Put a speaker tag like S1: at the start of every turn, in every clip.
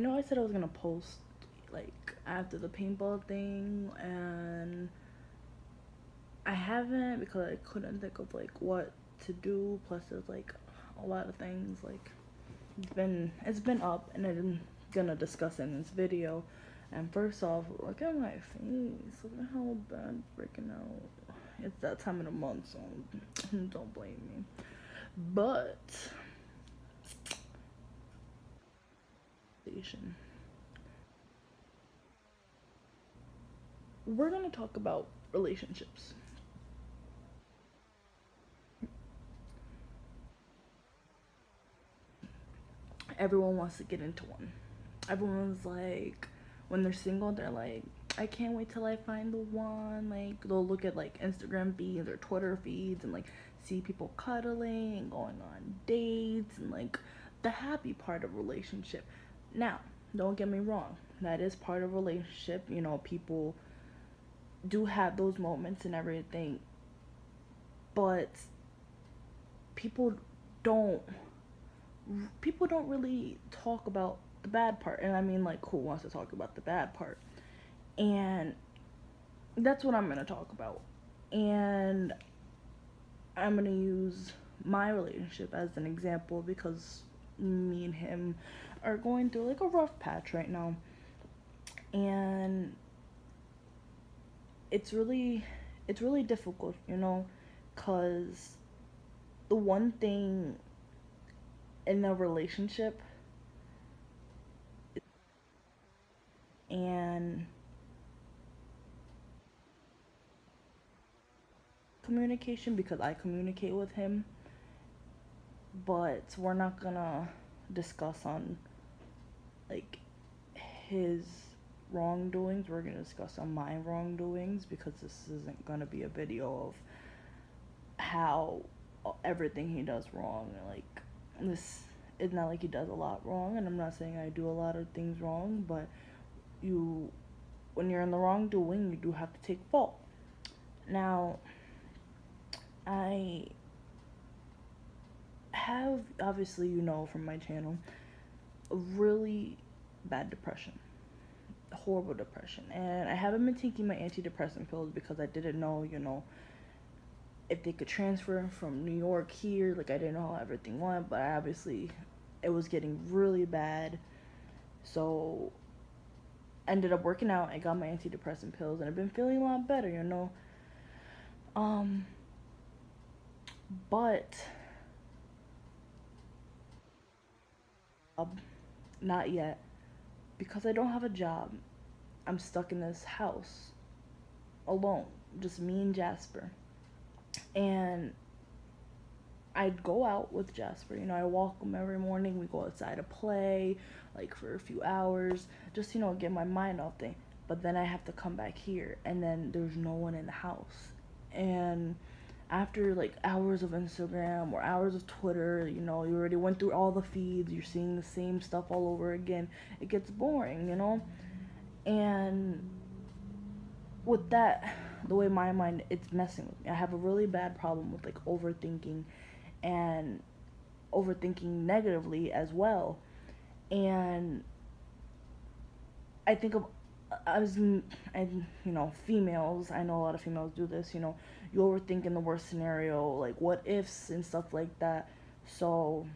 S1: know I said I was gonna post like after the paintball thing, and I haven't because I couldn't think of like what to do. Plus, there's like a lot of things like it's been up, and I'm gonna discuss it in this video. And first off, look at my face. Look at how bad it's breaking out. It's that time of the month, so don't blame me. But we're gonna talk about relationships. Everyone wants to get into one. Everyone's like, when they're single, they're like, I can't wait till I find the one. Like, they'll look at like Instagram feeds or Twitter feeds and like see people cuddling and going on dates and like the happy part of relationship. Now, don't get me wrong, that is part of relationship. You know, people do have those moments and everything, but people don't people don't really talk about the bad part. And I mean, like, who wants to talk about the bad part? And that's what I'm going to talk about. And I'm going to use my relationship as an example because me and him are going through like a rough patch right now. And it's really difficult, you know, cuz the one thing in a relationship and communication, because I communicate with him, but we're not gonna discuss on like his wrongdoings. We're gonna discuss on my wrongdoings because this isn't gonna be a video of how everything he does wrong. Like, this it's not like he does a lot wrong, and I'm not saying I do a lot of things wrong, but you when you're in the wrongdoing, you do have to take fault. Now, I have, obviously, you know, from my channel, a really bad depression, horrible depression, and I haven't been taking my antidepressant pills because I didn't know, you know, if they could transfer from New York here. Like, I didn't know how everything went, but obviously it was getting really bad. So ended up working out. I got my antidepressant pills, and I've been feeling a lot better, you know. Um, but not yet, because I don't have a job. I'm stuck in this house alone, just me and Jasper. And I'd go out with Jasper. You know, I walk him every morning. We go outside to play, like for a few hours, just, you know, get my mind off things. But then I have to come back here, and then there's no one in the house. And after like hours of Instagram or hours of Twitter, you know, you already went through all the feeds, you're seeing the same stuff all over again. It gets boring, you know? And with that, the way my mind, it's messing with me. I have a really bad problem with like overthinking, and overthinking negatively as well. And I think of I you know, females. I know a lot of females do this. You know, you overthink in the worst scenario, like what ifs and stuff like that. So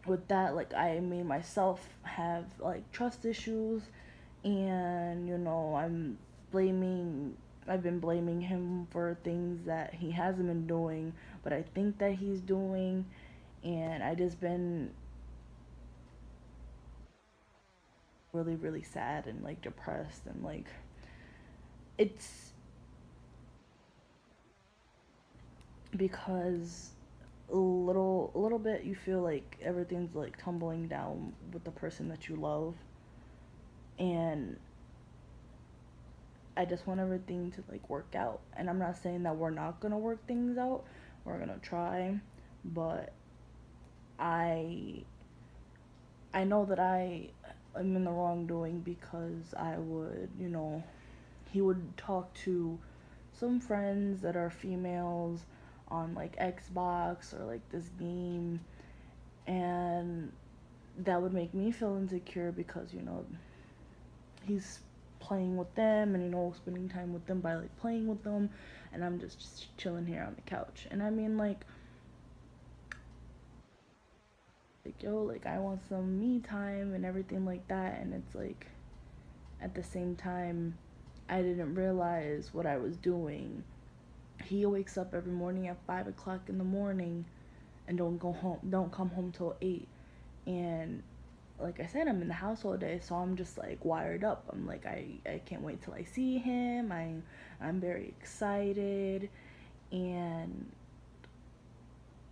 S1: with that, like, I made myself have like trust issues, and you know, blaming I've been blaming him for things that he hasn't been doing, but I think that he's doing. And I just been really sad and like depressed, and like it's because a little bit you feel like everything's like tumbling down with the person that you love. And I just want everything to like work out. And I'm not saying that we're not gonna work things out. We're gonna try, but I I know that I am in the wrongdoing because I would, you know, he would talk to some friends that are females on like Xbox or like this game, and that would make me feel insecure because, he's playing with them and, spending time with them by like playing with them, and I'm just chilling here on the couch. And I mean, like yo, like I want some me time and everything like that. And it's like, at the same time, I didn't realize what I was doing. He wakes up every morning at 5 o'clock in the morning and don't come home till 8. And like I said, I'm in the house all day, so I'm just like wired up. I'm like, I can't wait till I see him. I'm very excited. And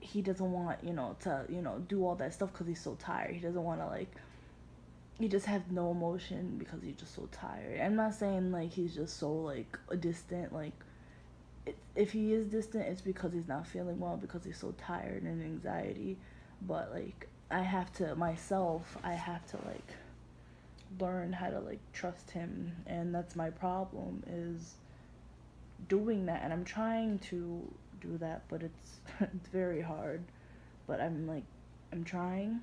S1: he doesn't want, to, do all that stuff because he's so tired. He doesn't want to, like, he just has no emotion because he's just so tired. I'm not saying like he's just so like distant. Like, if he is distant, it's because he's not feeling well, because he's so tired and anxiety. But like, I have to like learn how to like trust him, and that's my problem, is doing that. And I'm trying to do that, but it's it's very hard. But I'm trying.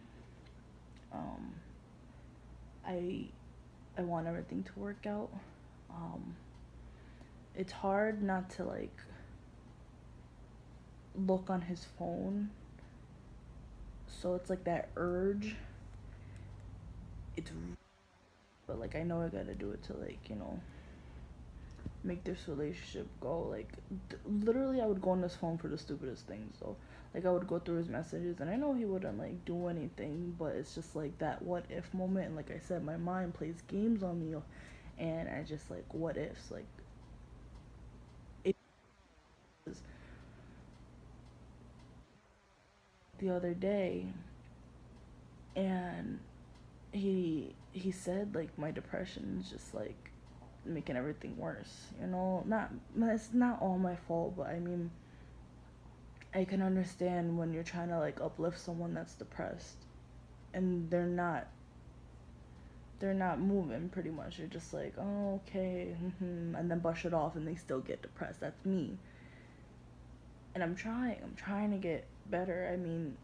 S1: Um, I I want everything to work out. Um, it's hard not to like look on his phone. So it's like that urge. It's but like I know I gotta do it to like make this relationship go. Like literally, I would go on his phone for the stupidest things. So like I would go through his messages, and I know he wouldn't like do anything, but it's just like that what if moment. And like I said, my mind plays games on me, and I just like what ifs. Like it was the other day, and he said like my depression is just like making everything worse. Not it's not all my fault, but I mean, I can understand when you're trying to like uplift someone that's depressed, and they're not moving. Pretty much you're just like, oh, okay, and then brush it off, and they still get depressed. That's me. And I'm trying to get better. I mean,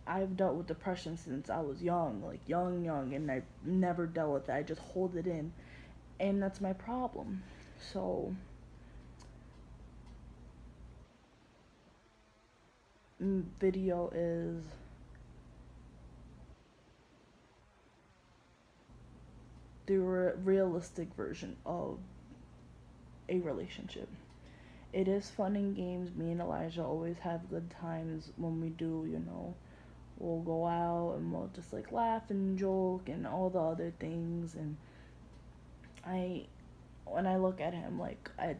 S1: I've dealt with depression since I was young, like young, and I never dealt with it. I just hold it in, and that's my problem. So video is the realistic version of a relationship. It is fun and games. Me and Elijah always have good times when we do. We'll go out and we'll just like laugh and joke and all the other things. And I, when I look at him, like I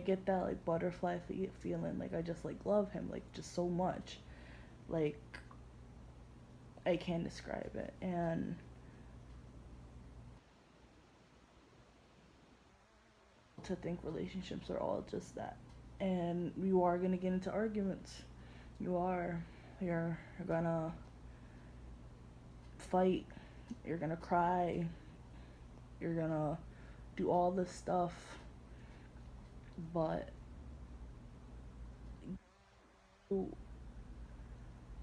S1: get that like butterfly feeling. Like I just like love him like just so much. Like I can't describe it. And to think relationships are all just that. And you are gonna get into arguments. You are. You're gonna fight. You're gonna cry. You're gonna do all this stuff. But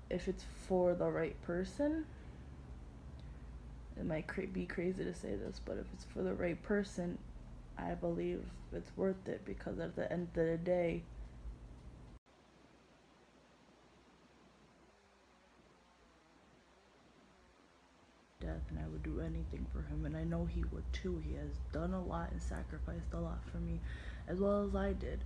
S1: if it's for the right person, it might be crazy to say this, but if it's for the right person, I believe it's worth it, because at the end of the day, death, and I would do anything for him, and I know he would too. He has done a lot and sacrificed a lot for me, as well as I did,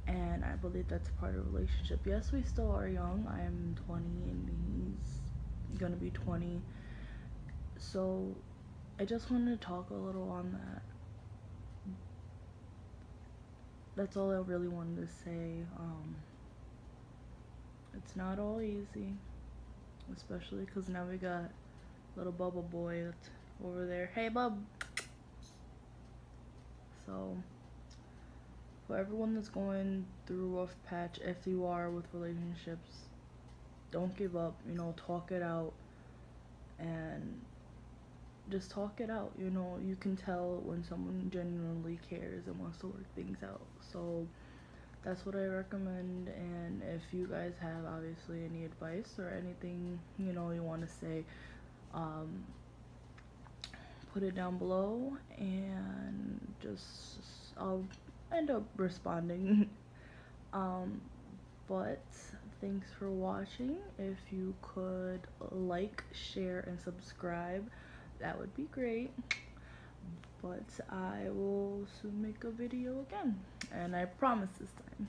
S1: and I believe that's part of a relationship. Yes, we still are young. I am 20, and he's gonna be 20. So I just wanted to talk a little on that. That's all I really wanted to say. It's not all easy, especially because now we got little Bubble Boy that's over there. Hey, Bub! So, for everyone that's going through a rough patch, if you are with relationships, don't give up. Talk it out, and just talk it out. You can tell when someone genuinely cares and wants to work things out. So, that's what I recommend. And if you guys have obviously any advice or anything, you know, you want to say, um, put it down below, and just I'll end up responding. um, but thanks for watching. If you could like, share, and subscribe, that would be great. But I will soon make a video again, and I promise this time.